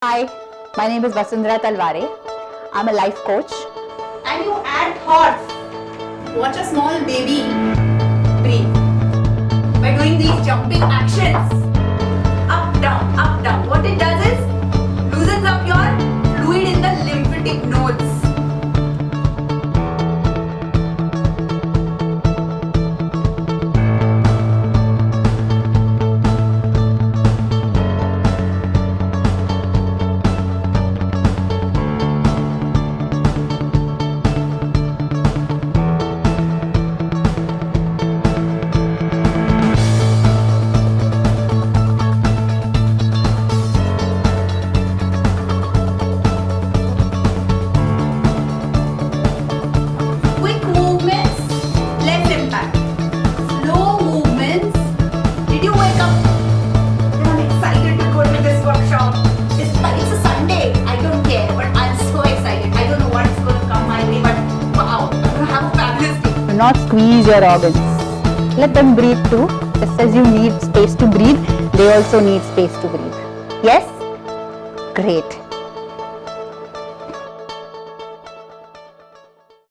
Hi, my name is Vasundhara Talware. I'm a life coach. And you add thoughts. Watch a small baby breathe by doing these jumping actions. Up, down, up, down. What it does is loosens up your fluid in the lymphatic nodes. Quick movements, less impact. Slow movements. Did you wake up? I'm excited to go to this workshop. It's a Sunday. I don't care, but I'm so excited. I don't know what's going to come my way, but wow, I'm going to have a fabulous day. Do not squeeze your organs. Let them breathe too. Just as you need space to breathe, they also need space to breathe. Yes? Great.